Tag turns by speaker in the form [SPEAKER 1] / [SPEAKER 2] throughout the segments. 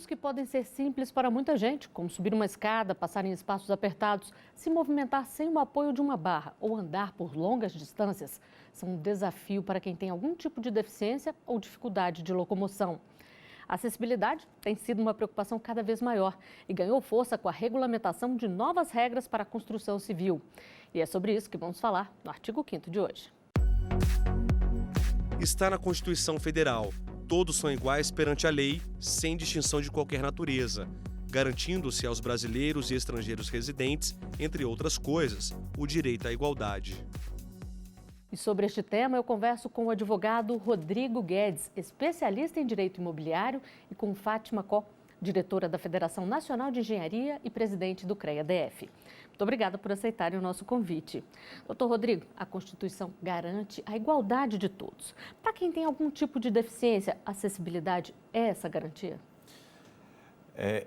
[SPEAKER 1] que podem ser simples para muita gente, como subir uma escada, passar em espaços apertados, se movimentar sem o apoio de uma barra ou andar por longas distâncias, são um desafio para quem tem algum tipo de deficiência ou dificuldade de locomoção. A acessibilidade tem sido uma preocupação cada vez maior e ganhou força com a regulamentação de novas regras para a construção civil. E é sobre isso que vamos falar no artigo 5º de hoje.
[SPEAKER 2] Está na Constituição Federal. Todos são iguais perante a lei, sem distinção de qualquer natureza, garantindo-se aos brasileiros e estrangeiros residentes, entre outras coisas, o direito à igualdade.
[SPEAKER 1] E sobre este tema, eu converso com o advogado Rodrigo Guedes, especialista em direito imobiliário, e com Fátima Có, diretora da Federação Nacional de Engenharia e presidente do CREA-DF. Muito obrigada por aceitarem o nosso convite. Doutor Rodrigo, a Constituição garante a igualdade de todos. Para quem tem algum tipo de deficiência, a acessibilidade é essa garantia?
[SPEAKER 3] É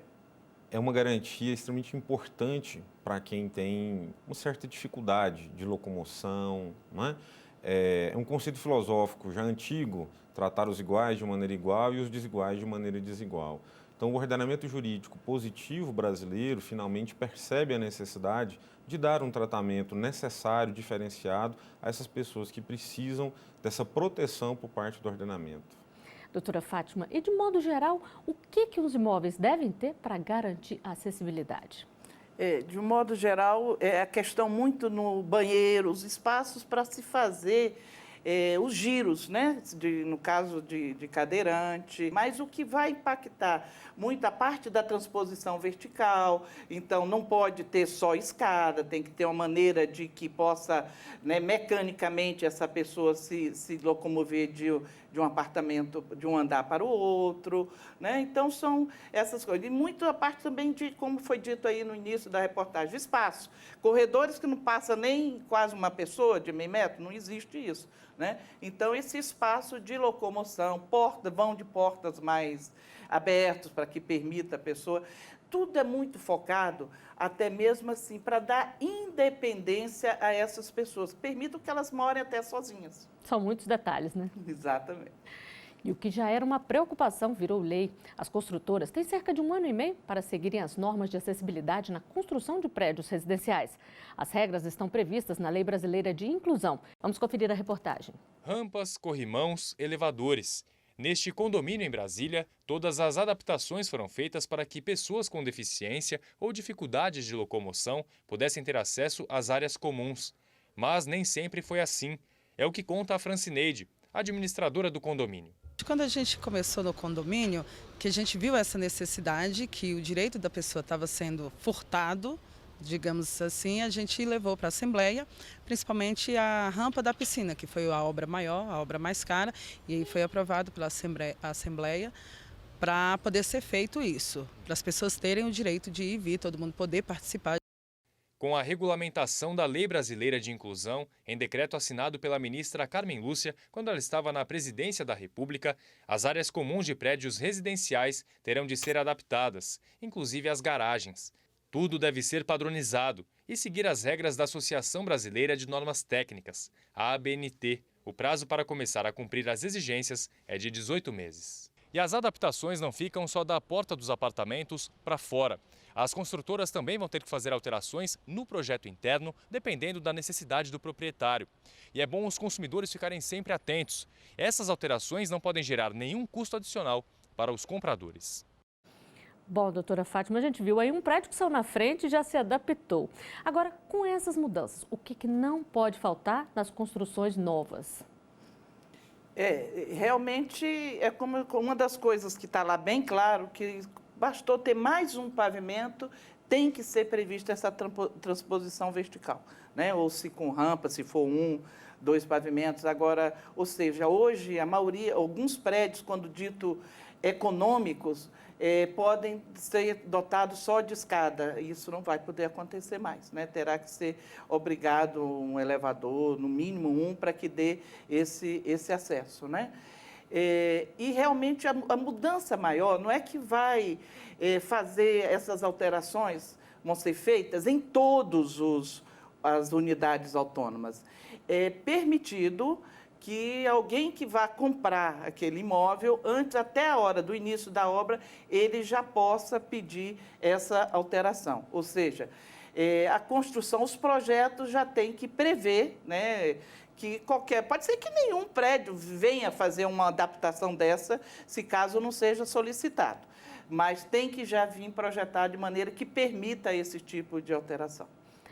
[SPEAKER 3] uma garantia extremamente importante para quem tem uma certa dificuldade de locomoção, não é? É um conceito filosófico já antigo, tratar os iguais de maneira igual e os desiguais de maneira desigual. Então, o ordenamento jurídico positivo brasileiro finalmente percebe a necessidade de dar um tratamento necessário, diferenciado a essas pessoas que precisam dessa proteção por parte do ordenamento.
[SPEAKER 1] Doutora Fátima, e de modo geral, o que os imóveis devem ter para garantir a acessibilidade?
[SPEAKER 4] De um modo geral, é a questão muito no banheiro, os espaços para se fazer os giros, né? No caso de cadeirante. Mas o que vai impactar muito a parte da transposição vertical, então não pode ter só escada, tem que ter uma maneira de que possa, né, mecanicamente essa pessoa se locomover de um apartamento, de um andar para o outro, né? Então são essas coisas. E muito a parte também de, como foi dito aí no início da reportagem, espaço. Corredores que não passa nem quase uma pessoa de meio metro, não existe isso, né? Então esse espaço de locomoção, vão de portas mais abertos para que permita a pessoa, tudo é muito focado, até mesmo assim, para dar independência a essas pessoas, permitam que elas morem até sozinhas.
[SPEAKER 1] São muitos detalhes, né?
[SPEAKER 4] Exatamente.
[SPEAKER 1] E o que já era uma preocupação virou lei. As construtoras têm cerca de 1 ano e meio para seguirem as normas de acessibilidade na construção de prédios residenciais. As regras estão previstas na Lei Brasileira de Inclusão. Vamos conferir a reportagem.
[SPEAKER 5] Rampas, corrimãos, elevadores. Neste condomínio em Brasília, todas as adaptações foram feitas para que pessoas com deficiência ou dificuldades de locomoção pudessem ter acesso às áreas comuns. Mas nem sempre foi assim. É o que conta a Francineide, administradora do condomínio.
[SPEAKER 6] Quando a gente começou no condomínio, que a gente viu essa necessidade, que o direito da pessoa estava sendo furtado, digamos assim, a gente levou para a Assembleia, principalmente a rampa da piscina, que foi a obra maior, a obra mais cara, e foi aprovado pela Assembleia para poder ser feito isso, para as pessoas terem o direito de ir e vir, todo mundo poder participar.
[SPEAKER 5] Com a regulamentação da Lei Brasileira de Inclusão, em decreto assinado pela ministra Carmen Lúcia, quando ela estava na presidência da República, as áreas comuns de prédios residenciais terão de ser adaptadas, inclusive as garagens. Tudo deve ser padronizado e seguir as regras da Associação Brasileira de Normas Técnicas, a ABNT. O prazo para começar a cumprir as exigências é de 18 meses. E as adaptações não ficam só da porta dos apartamentos para fora. As construtoras também vão ter que fazer alterações no projeto interno, dependendo da necessidade do proprietário. E é bom os consumidores ficarem sempre atentos. Essas alterações não podem gerar nenhum custo adicional para os compradores.
[SPEAKER 1] Bom, doutora Fátima, a gente viu aí um prédio que saiu na frente e já se adaptou. Agora, com essas mudanças, o que não pode faltar nas construções novas?
[SPEAKER 4] Realmente é como uma das coisas que está lá bem claro, que bastou ter mais um pavimento, tem que ser prevista essa transposição vertical, né? Ou se com rampa, se for 2 pavimentos. Agora, ou seja, hoje a maioria, alguns prédios, quando dito econômicos, podem ser dotados só de escada. Isso não vai poder acontecer mais, né? Terá que ser obrigado um elevador, no mínimo um, para que dê esse acesso, né? E realmente a mudança maior não é que vai fazer essas alterações, vão ser feitas em todas as unidades autônomas. É permitido que alguém que vá comprar aquele imóvel, antes, até a hora do início da obra, ele já possa pedir essa alteração. Ou seja, a construção, os projetos já têm que prever, né, que pode ser que nenhum prédio venha fazer uma adaptação dessa, se caso não seja solicitado. Mas tem que já vir projetado de maneira que permita esse tipo de alteração.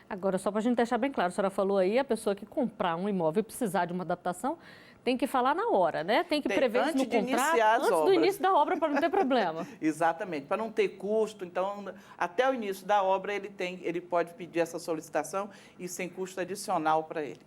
[SPEAKER 1] Agora, só para a gente deixar bem claro, a senhora falou aí, a pessoa que comprar um imóvel e precisar de uma adaptação, tem que falar na hora, né? Tem que prever isso no contrato, antes do início da obra, para não ter problema.
[SPEAKER 4] Exatamente, para não ter custo. Então, até o início da obra, ele pode pedir essa solicitação e sem custo adicional para ele.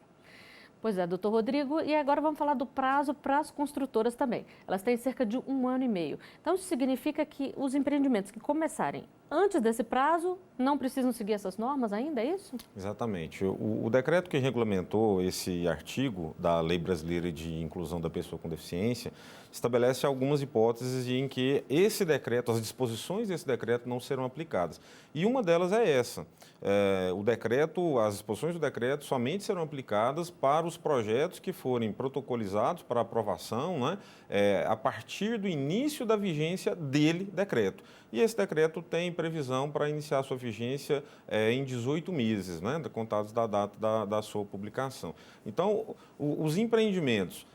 [SPEAKER 1] Pois é, doutor Rodrigo, e agora vamos falar do prazo para as construtoras também. Elas têm cerca de 1 ano e meio. Então, isso significa que os empreendimentos que começarem antes desse prazo não precisam seguir essas normas ainda, é isso?
[SPEAKER 3] Exatamente. O decreto que regulamentou esse artigo da Lei Brasileira de Inclusão da Pessoa com Deficiência estabelece algumas hipóteses em que esse decreto, as disposições desse decreto não serão aplicadas. E uma delas é essa. As disposições do decreto somente serão aplicadas para os projetos que forem protocolizados para aprovação, né, a partir do início da vigência dele, decreto. E esse decreto tem previsão para iniciar sua vigência em 18 meses, né, contados da data da sua publicação. Então, os empreendimentos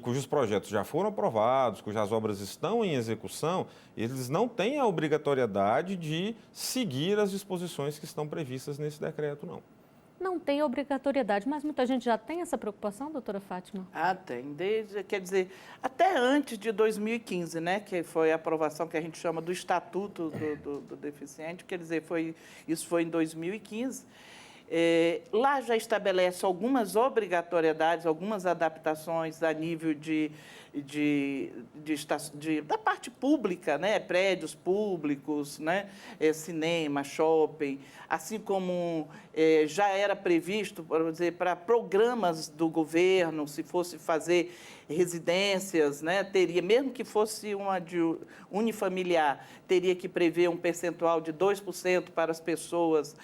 [SPEAKER 3] cujos projetos já foram aprovados, cujas obras estão em execução, eles não têm a obrigatoriedade de seguir as disposições que estão previstas nesse decreto, não.
[SPEAKER 1] Não tem obrigatoriedade, mas muita gente já tem essa preocupação, doutora Fátima?
[SPEAKER 4] Tem, quer dizer, até antes de 2015, né, que foi a aprovação que a gente chama do Estatuto do Deficiente, quer dizer, isso foi em 2015. Lá já estabelece algumas obrigatoriedades, algumas adaptações a nível da parte pública, né? Prédios públicos, né? Cinema, shopping, assim como já era previsto, por dizer, para programas do governo, se fosse fazer residências, né? Teria, mesmo que fosse uma unifamiliar, teria que prever um percentual de 2% para as pessoas,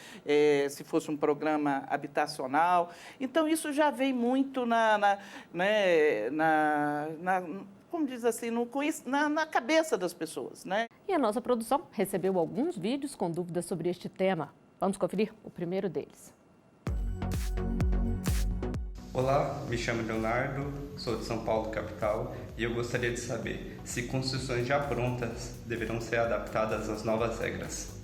[SPEAKER 4] se fosse um programa habitacional. Então, isso já vem muito como diz assim, na cabeça das pessoas, né?
[SPEAKER 1] E a nossa produção recebeu alguns vídeos com dúvidas sobre este tema. Vamos conferir o primeiro deles.
[SPEAKER 7] Olá, me chamo Leonardo, sou de São Paulo, capital, e eu gostaria de saber se construções já prontas deverão ser adaptadas às novas regras.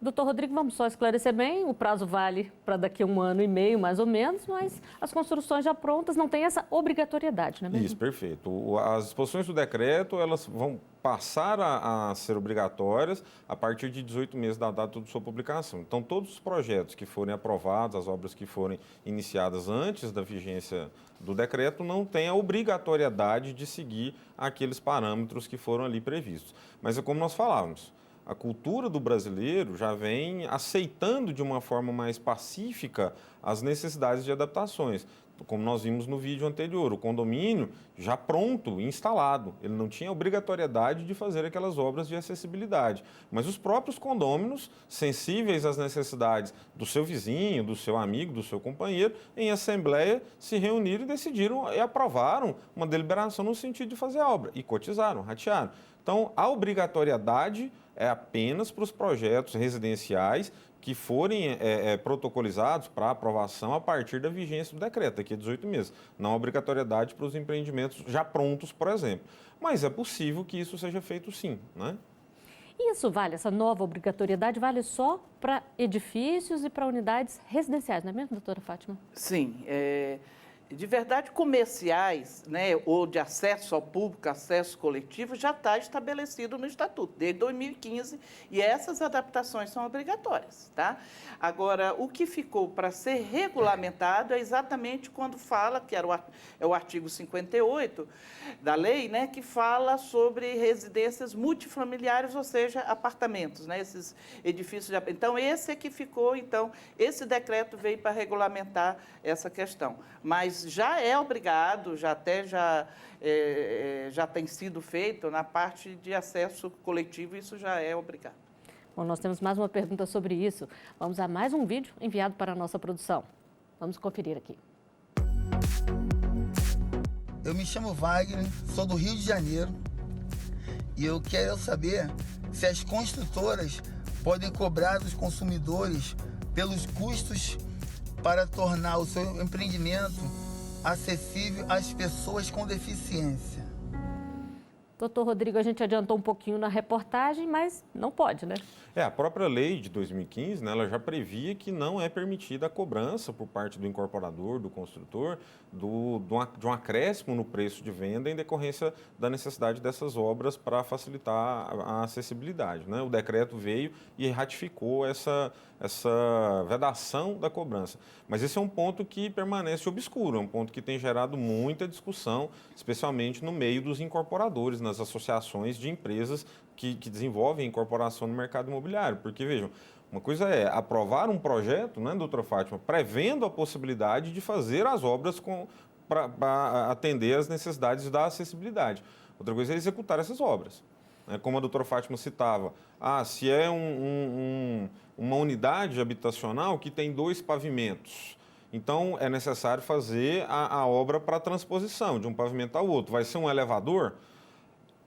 [SPEAKER 1] Doutor Rodrigo, vamos só esclarecer bem, o prazo vale para daqui a 1 ano e meio, mais ou menos, mas as construções já prontas não têm essa obrigatoriedade, não é mesmo?
[SPEAKER 3] Isso, perfeito. As disposições do decreto, elas vão passar a ser obrigatórias a partir de 18 meses da data de sua publicação. Então, todos os projetos que forem aprovados, as obras que forem iniciadas antes da vigência do decreto, não têm a obrigatoriedade de seguir aqueles parâmetros que foram ali previstos. Mas é como nós falávamos, a cultura do brasileiro já vem aceitando de uma forma mais pacífica as necessidades de adaptações. Como nós vimos no vídeo anterior, o condomínio já pronto, instalado. Ele não tinha obrigatoriedade de fazer aquelas obras de acessibilidade. Mas os próprios condôminos, sensíveis às necessidades do seu vizinho, do seu amigo, do seu companheiro, em assembleia se reuniram e decidiram e aprovaram uma deliberação no sentido de fazer a obra. E cotizaram, ratearam. Então, a obrigatoriedade é apenas para os projetos residenciais que forem protocolizados para aprovação a partir da vigência do decreto, daqui a 18 meses. Não há obrigatoriedade para os empreendimentos já prontos, por exemplo. Mas é possível que isso seja feito sim, né?
[SPEAKER 1] E isso vale, essa nova obrigatoriedade vale só para edifícios e para unidades residenciais, não é mesmo, doutora Fátima?
[SPEAKER 4] Sim, de verdade, comerciais, né, ou de acesso ao público, acesso coletivo, já está estabelecido no Estatuto, desde 2015, e essas adaptações são obrigatórias, tá? Agora, o que ficou para ser regulamentado é exatamente quando fala, que é o artigo 58 da lei, né, que fala sobre residências multifamiliares, ou seja, apartamentos, né, esses edifícios. Então, esse é que ficou, esse decreto veio para regulamentar essa questão. Mas já é obrigado, já tem sido feito na parte de acesso coletivo, isso já é obrigado.
[SPEAKER 1] Bom, nós temos mais uma pergunta sobre isso. Vamos a mais um vídeo enviado para a nossa produção. Vamos conferir aqui.
[SPEAKER 8] Eu me chamo Wagner, sou do Rio de Janeiro e eu quero saber se as construtoras podem cobrar dos consumidores pelos custos para tornar o seu empreendimento acessível às pessoas com deficiência.
[SPEAKER 1] Doutor Rodrigo, a gente adiantou um pouquinho na reportagem, mas não pode, né?
[SPEAKER 3] A própria lei de 2015, né, ela já previa que não é permitida a cobrança por parte do incorporador, do construtor, de um acréscimo no preço de venda em decorrência da necessidade dessas obras para facilitar a acessibilidade, né? O decreto veio e ratificou essa vedação da cobrança. Mas esse é um ponto que permanece obscuro, é um ponto que tem gerado muita discussão, especialmente no meio dos incorporadores, nas associações de empresas que desenvolvem incorporação no mercado imobiliário. Porque, vejam, uma coisa é aprovar um projeto, né, doutora Fátima, prevendo a possibilidade de fazer as obras para atender às necessidades da acessibilidade. Outra coisa é executar essas obras. Como a doutora Fátima citava, se é uma unidade habitacional que tem 2 pavimentos, então é necessário fazer a obra para transposição de um pavimento ao outro. Vai ser um elevador?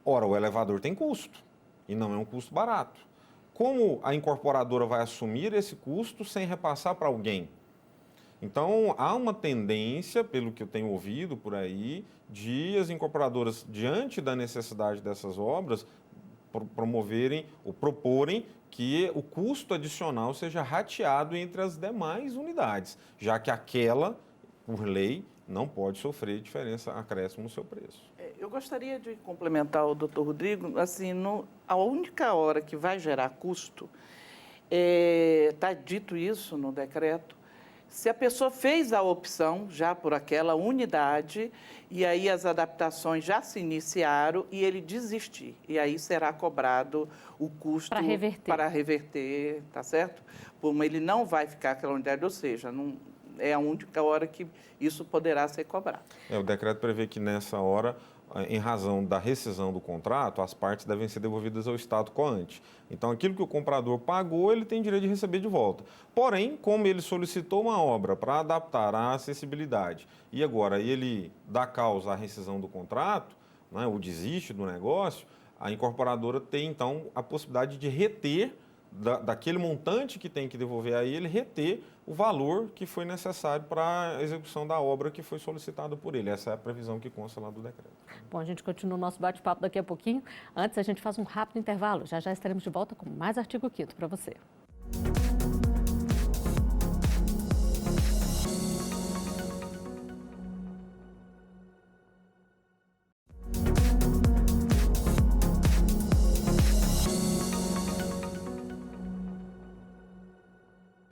[SPEAKER 3] Ora, o elevador tem custo e não é um custo barato. Como a incorporadora vai assumir esse custo sem repassar para alguém? Então, há uma tendência, pelo que eu tenho ouvido por aí, de as incorporadoras, diante da necessidade dessas obras, promoverem ou proporem que o custo adicional seja rateado entre as demais unidades, já que aquela, por lei, não pode sofrer diferença, acréscimo no seu preço.
[SPEAKER 4] Eu gostaria de complementar o doutor Rodrigo, assim, a única hora que vai gerar custo, está dito isso no decreto, se a pessoa fez a opção já por aquela unidade e aí as adaptações já se iniciaram e ele desistir. E aí será cobrado o custo para reverter, tá certo? Como ele não vai ficar aquela unidade, ou seja, não, é a única hora que isso poderá ser cobrado.
[SPEAKER 3] O decreto prevê que nessa hora, em razão da rescisão do contrato, as partes devem ser devolvidas ao Estado coante. Então, aquilo que o comprador pagou, ele tem direito de receber de volta. Porém, como ele solicitou uma obra para adaptar à acessibilidade e agora ele dá causa à rescisão do contrato, né, ou desiste do negócio, a incorporadora tem, então, a possibilidade de reter daquele montante que tem que devolver a ele, reter o valor que foi necessário para a execução da obra que foi solicitada por ele. Essa é a previsão que consta lá do decreto.
[SPEAKER 1] Bom, a gente continua o nosso bate-papo daqui a pouquinho. Antes, a gente faz um rápido intervalo. Já já estaremos de volta com mais Artigo 5º para você.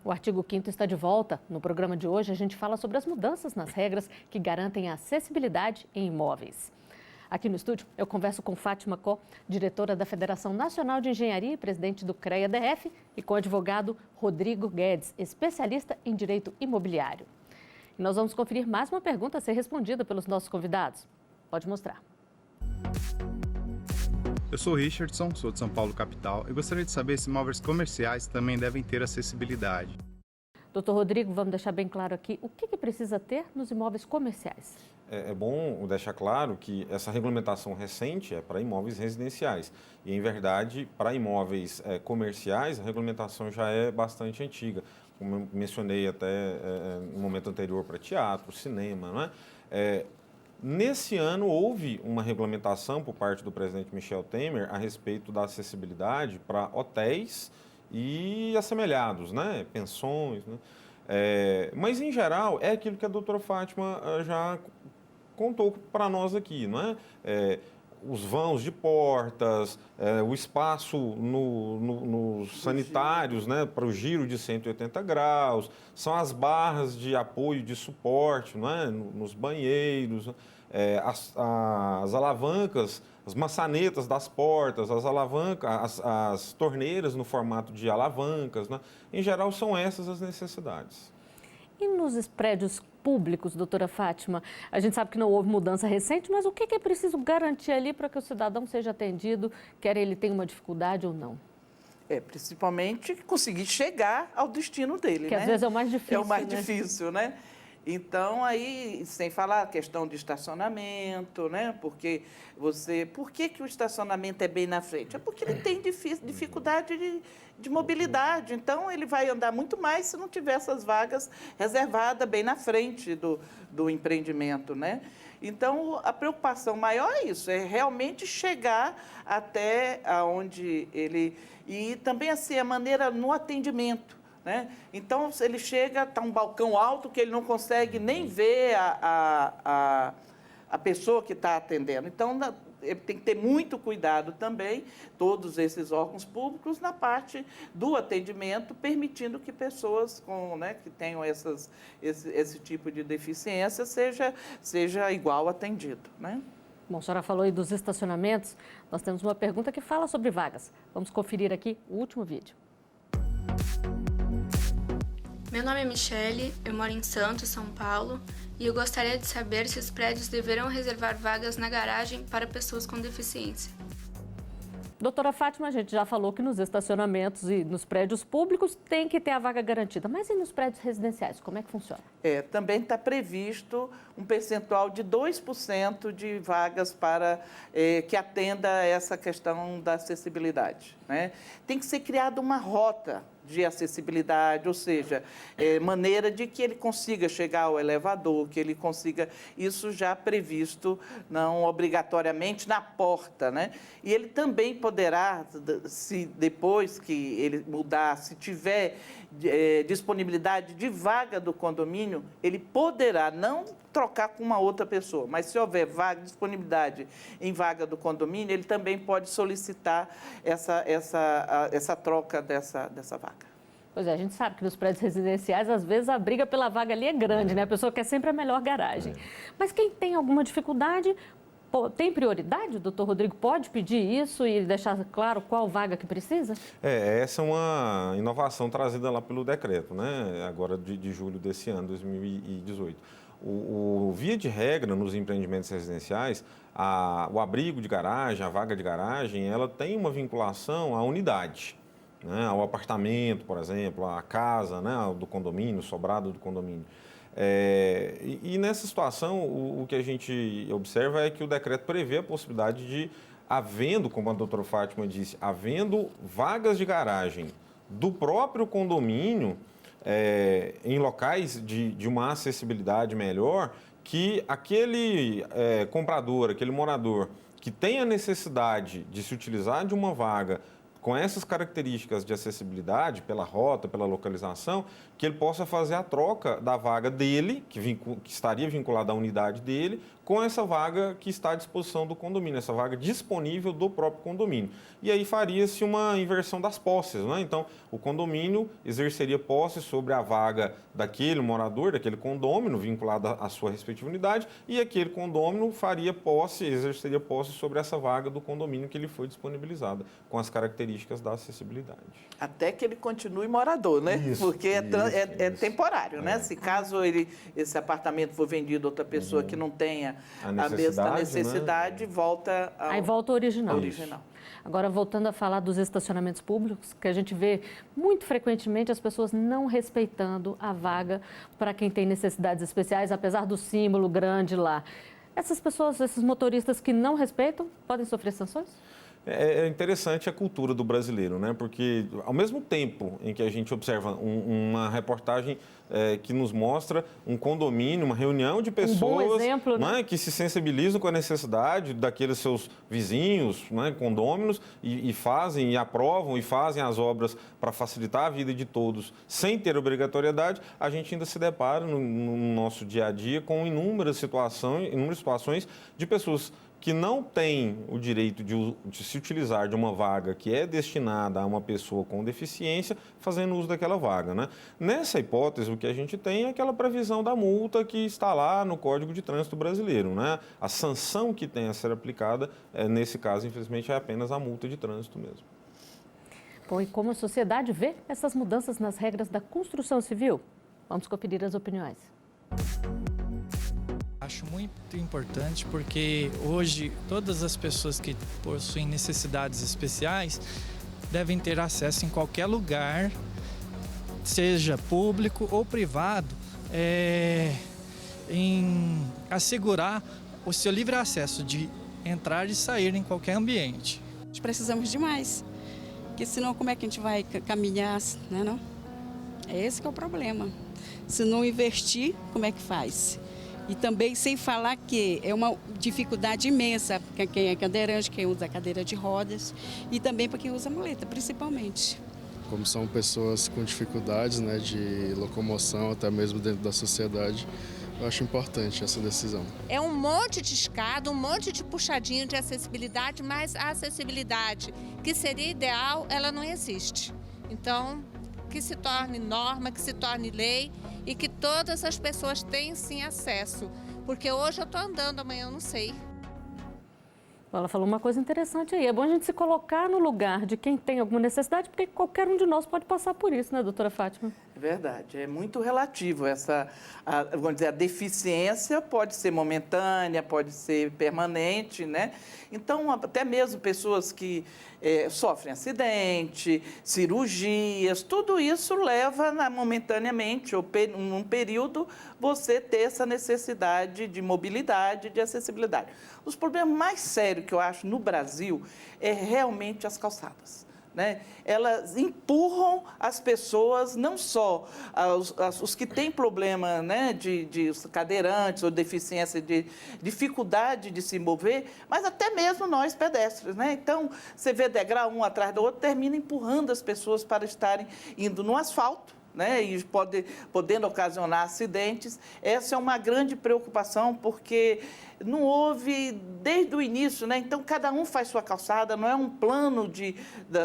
[SPEAKER 1] O Artigo 5º está de volta. No programa de hoje, a gente fala sobre as mudanças nas regras que garantem a acessibilidade em imóveis. Aqui no estúdio, eu converso com Fátima Có, diretora da Federação Nacional de Engenharia e presidente do CREA-DF, e com o advogado Rodrigo Guedes, especialista em direito imobiliário. E nós vamos conferir mais uma pergunta a ser respondida pelos nossos convidados. Pode mostrar.
[SPEAKER 9] Eu sou o Richardson, sou de São Paulo, capital, e gostaria de saber se imóveis comerciais também devem ter acessibilidade.
[SPEAKER 1] Doutor Rodrigo, vamos deixar bem claro aqui, o que precisa ter nos imóveis comerciais?
[SPEAKER 3] É bom deixar claro que essa regulamentação recente é para imóveis residenciais. E, em verdade, para imóveis comerciais, a regulamentação já é bastante antiga. Como eu mencionei até no momento anterior, para teatro, cinema, não é? Nesse ano, houve uma regulamentação por parte do presidente Michel Temer a respeito da acessibilidade para hotéis e assemelhados, né? Pensões, né? Mas, em geral, é aquilo que a doutora Fátima já contou para nós aqui, não é? Os vãos de portas, o espaço nos sanitários, né, para o giro de 180 graus, são as barras de apoio, de suporte, não é, nos banheiros, as alavancas, as maçanetas das portas, as alavancas, as torneiras no formato de alavancas, né? Em geral, são essas as necessidades.
[SPEAKER 1] E nos prédios públicos, doutora Fátima, a gente sabe que não houve mudança recente, mas o que é preciso garantir ali para que o cidadão seja atendido, quer ele tenha uma dificuldade ou não?
[SPEAKER 4] Principalmente conseguir chegar ao destino dele,
[SPEAKER 1] que
[SPEAKER 4] né?
[SPEAKER 1] Às vezes é o mais difícil.
[SPEAKER 4] É o mais difícil, né? Então, aí, sem falar a questão de estacionamento, né? Por que que o estacionamento é bem na frente? É porque ele tem dificuldade de mobilidade. Então, ele vai andar muito mais se não tiver essas vagas reservadas bem na frente do empreendimento, né? Então, a preocupação maior é isso, é realmente chegar até onde ele... E também, assim, a maneira no atendimento. Né? Então, ele chega, está um balcão alto que ele não consegue nem ver a pessoa que está atendendo. Então, ele tem que ter muito cuidado também, todos esses órgãos públicos, na parte do atendimento, permitindo que pessoas que tenham esse tipo de deficiência seja igual atendido. Né?
[SPEAKER 1] Bom, a senhora falou aí dos estacionamentos, nós temos uma pergunta que fala sobre vagas. Vamos conferir aqui o último vídeo.
[SPEAKER 10] Meu nome é Michele, eu moro em Santos, São Paulo, e eu gostaria de saber se os prédios deverão reservar vagas na garagem para pessoas com deficiência.
[SPEAKER 1] Doutora Fátima, a gente já falou que nos estacionamentos e nos prédios públicos tem que ter a vaga garantida, mas e nos prédios residenciais, como é que funciona?
[SPEAKER 4] Também está previsto um percentual de 2% de vagas para que atenda essa questão da acessibilidade. Né? Tem que ser criada uma rota de acessibilidade, ou seja, maneira de que ele consiga chegar ao elevador, que ele consiga, isso já previsto, não obrigatoriamente na porta, né? E ele também poderá, se depois que ele mudar, se tiver disponibilidade de vaga do condomínio, ele poderá não trocar com uma outra pessoa, mas se houver disponibilidade em vaga do condomínio, ele também pode solicitar essa troca dessa vaga.
[SPEAKER 1] Pois é, a gente sabe que nos prédios residenciais, às vezes, a briga pela vaga ali é grande, né? A pessoa quer sempre a melhor garagem. Mas quem tem alguma dificuldade, tem prioridade? O doutor Rodrigo pode pedir isso e deixar claro qual vaga que precisa?
[SPEAKER 3] Essa é uma inovação trazida lá pelo decreto, né? Agora de julho desse ano, 2018. Via de regra, nos empreendimentos residenciais, o abrigo de garagem, a vaga de garagem, ela tem uma vinculação à unidade, né? Ao apartamento, por exemplo, à casa, né? Do condomínio, sobrado do condomínio. E nessa situação, o que a gente observa é que o decreto prevê a possibilidade de, havendo, como a doutora Fátima disse, havendo vagas de garagem do próprio condomínio, em locais de uma acessibilidade melhor, que aquele comprador, aquele morador que tem a necessidade de se utilizar de uma vaga com essas características de acessibilidade, pela rota, pela localização, que ele possa fazer a troca da vaga dele, que estaria vinculada à unidade dele, com essa vaga que está à disposição do condomínio, essa vaga disponível do próprio condomínio. E aí faria-se uma inversão das posses, né? Então, o condomínio exerceria posse sobre a vaga daquele morador, daquele condômino, vinculado à sua respectiva unidade, e aquele condômino exerceria posse sobre essa vaga do condomínio que lhe foi disponibilizada, com as características da acessibilidade.
[SPEAKER 4] Até que ele continue morador, né?
[SPEAKER 3] Isso,
[SPEAKER 4] porque é temporário, né? Se caso esse apartamento for vendido a outra pessoa que não tenha a mesma necessidade, né? Volta
[SPEAKER 1] ao original. Agora, voltando a falar dos estacionamentos públicos, que a gente vê muito frequentemente as pessoas não respeitando a vaga para quem tem necessidades especiais, apesar do símbolo grande lá. Essas pessoas, esses motoristas que não respeitam, podem sofrer sanções?
[SPEAKER 3] É interessante a cultura do brasileiro, né? Porque ao mesmo tempo em que a gente observa uma reportagem que nos mostra um condomínio, uma reunião de pessoas,
[SPEAKER 1] um bom exemplo, né?
[SPEAKER 3] Que se sensibilizam com a necessidade daqueles seus vizinhos, né, condôminos, e fazem, e aprovam e fazem as obras para facilitar a vida de todos, sem ter obrigatoriedade, a gente ainda se depara no nosso dia a dia com inúmeras situações de pessoas que não têm o direito de se utilizar de uma vaga que é destinada a uma pessoa com deficiência, fazendo uso daquela vaga, né? Nessa hipótese, o que a gente tem é aquela previsão da multa que está lá no Código de Trânsito Brasileiro, né? A sanção que tem a ser aplicada, nesse caso, infelizmente, é apenas a multa de trânsito mesmo.
[SPEAKER 1] Bom, e como a sociedade vê essas mudanças nas regras da construção civil? Vamos conferir as opiniões.
[SPEAKER 11] Acho muito importante porque hoje todas as pessoas que possuem necessidades especiais devem ter acesso em qualquer lugar, seja público ou privado, em assegurar o seu livre acesso de entrar e sair em qualquer ambiente.
[SPEAKER 12] Nós precisamos de mais, porque senão como é que a gente vai caminhar, né, não? É esse que é o problema. Se não investir, como é que faz? E também sem falar que é uma dificuldade imensa para quem é cadeirante, quem usa cadeira de rodas e também para quem usa muleta, principalmente.
[SPEAKER 13] Como são pessoas com dificuldades, né, de locomoção, até mesmo dentro da sociedade, eu acho importante essa decisão.
[SPEAKER 14] É um monte de escada, um monte de puxadinho de acessibilidade, mas a acessibilidade que seria ideal, ela não existe. Então, que se torne norma, que se torne lei e que todas as pessoas tenham sim acesso. Porque hoje eu estou andando, amanhã eu não sei.
[SPEAKER 1] Ela falou uma coisa interessante aí. É bom a gente se colocar no lugar de quem tem alguma necessidade, porque qualquer um de nós pode passar por isso, né, doutora Fátima?
[SPEAKER 4] É verdade, é muito relativo. Vamos dizer, a deficiência pode ser momentânea, pode ser permanente, né? Então, até mesmo pessoas que sofrem acidente, cirurgias, tudo isso leva momentaneamente, ou num período, você ter essa necessidade de mobilidade, de acessibilidade. Os problemas mais sérios que eu acho no Brasil é realmente as calçadas. Né? Elas empurram as pessoas, não só os que têm problema, né, de cadeirantes ou deficiência, de dificuldade de se mover, mas até mesmo nós pedestres. Né? Então, você vê degrau um atrás do outro, termina empurrando as pessoas para estarem indo no asfalto, né, e podendo ocasionar acidentes. Essa é uma grande preocupação, porque não houve desde o início, né? Então, cada um faz sua calçada, não é um plano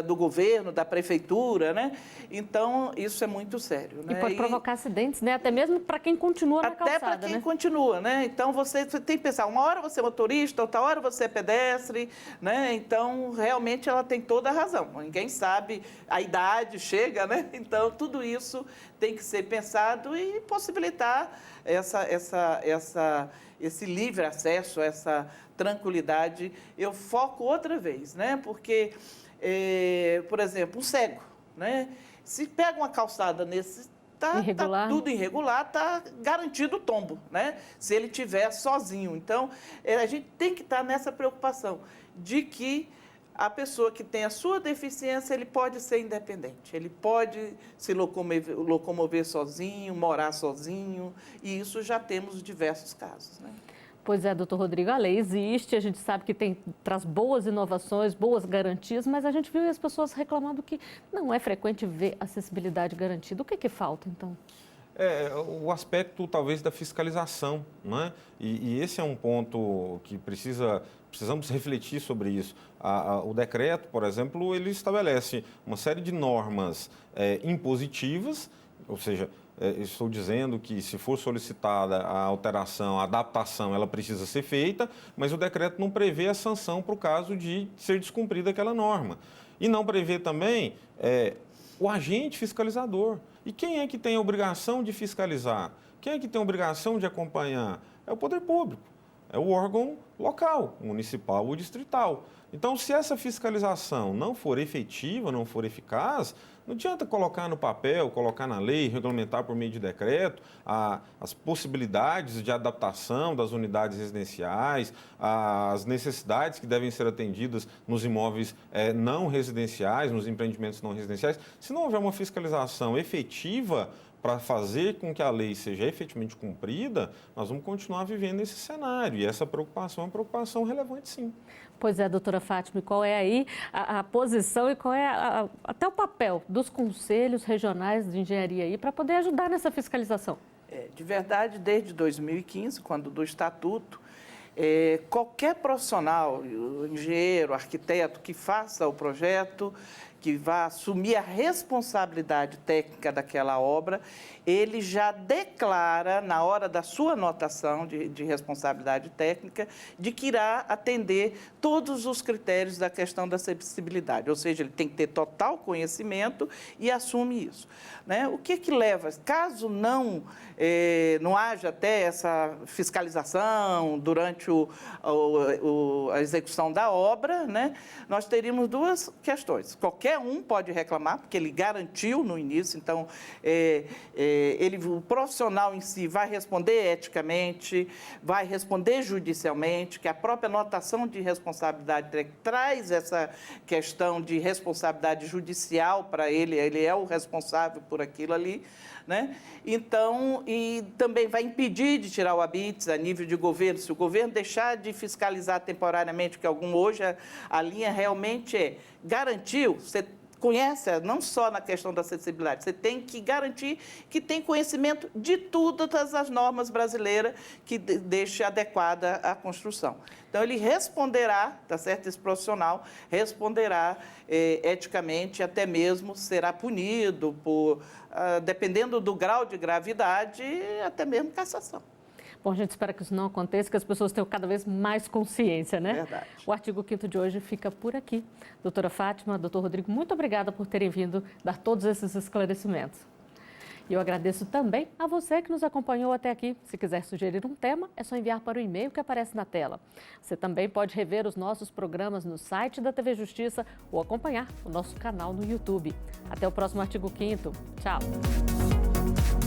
[SPEAKER 4] do governo, da prefeitura, né? Então, isso é muito sério.
[SPEAKER 1] E pode provocar acidentes, né? Até mesmo para quem continua na calçada,
[SPEAKER 4] até para quem
[SPEAKER 1] né?
[SPEAKER 4] continua, né? Então, você tem que pensar, uma hora você é motorista, outra hora você é pedestre, né? Então, realmente, ela tem toda a razão. Ninguém sabe, a idade chega, né? Então, tudo isso tem que ser pensado e possibilitar esse livre acesso, essa tranquilidade. Eu foco outra vez, né? Porque, por exemplo, um cego, né? Se pega uma calçada nesse, tá tudo irregular, está garantido o tombo, né? Se ele estiver sozinho. Então, a gente tem que estar nessa preocupação de que a pessoa que tem a sua deficiência, ele pode ser independente, ele pode se locomover sozinho, morar sozinho, e isso já temos diversos casos, né?
[SPEAKER 1] Pois é, doutor Rodrigo, a lei existe, a gente sabe que traz boas inovações, boas garantias, mas a gente viu as pessoas reclamando que não é frequente ver acessibilidade garantida. O que falta, então?
[SPEAKER 3] O aspecto, talvez, da fiscalização, né? E esse é um ponto que precisamos refletir sobre isso. O decreto, por exemplo, ele estabelece uma série de normas impositivas, ou seja, estou dizendo que se for solicitada a alteração, a adaptação, ela precisa ser feita, mas o decreto não prevê a sanção para o caso de ser descumprida aquela norma. E não prevê também o agente fiscalizador. E quem é que tem a obrigação de fiscalizar? Quem é que tem a obrigação de acompanhar? É o poder público, é o órgão local, municipal ou distrital. Então, se essa fiscalização não for efetiva, não for eficaz, não adianta colocar no papel, colocar na lei, regulamentar por meio de decreto as possibilidades de adaptação das unidades residenciais, as necessidades que devem ser atendidas nos imóveis não residenciais, nos empreendimentos não residenciais. Se não houver uma fiscalização efetiva para fazer com que a lei seja efetivamente cumprida, nós vamos continuar vivendo esse cenário. E essa preocupação é uma preocupação relevante, sim.
[SPEAKER 1] Pois é, doutora Fátima, qual é aí a posição e qual é até o papel dos conselhos regionais de engenharia aí para poder ajudar nessa fiscalização?
[SPEAKER 4] De verdade, desde 2015, quando do Estatuto, qualquer profissional, engenheiro, arquiteto que faça o projeto, que vá assumir a responsabilidade técnica daquela obra, ele já declara, na hora da sua anotação de responsabilidade técnica, de que irá atender todos os critérios da questão da acessibilidade. Ou seja, ele tem que ter total conhecimento e assume isso. Né? O que leva, caso não haja até essa fiscalização durante a execução da obra, né? Nós teríamos duas questões. Qualquer qualquer um pode reclamar, porque ele garantiu no início, então o profissional em si vai responder eticamente, vai responder judicialmente, que a própria notação de responsabilidade traz essa questão de responsabilidade judicial para ele é o responsável por aquilo ali, né? Então, e também vai impedir de tirar o habeas a nível de governo. Se o governo deixar de fiscalizar temporariamente, que hoje a linha realmente garantiu, você conhece, não só na questão da acessibilidade, você tem que garantir que tem conhecimento de todas as normas brasileiras que deixe adequada a construção. Então, ele responderá, tá certo? Esse profissional responderá eticamente, até mesmo será punido por, dependendo do grau de gravidade, até mesmo cassação.
[SPEAKER 1] Bom, a gente espera que isso não aconteça, que as pessoas tenham cada vez mais consciência, né?
[SPEAKER 4] Verdade.
[SPEAKER 1] O artigo 5º de hoje fica por aqui. Doutora Fátima, doutor Rodrigo, muito obrigada por terem vindo dar todos esses esclarecimentos. E eu agradeço também a você que nos acompanhou até aqui. Se quiser sugerir um tema, é só enviar para o e-mail que aparece na tela. Você também pode rever os nossos programas no site da TV Justiça ou acompanhar o nosso canal no YouTube. Até o próximo artigo 5º. Tchau!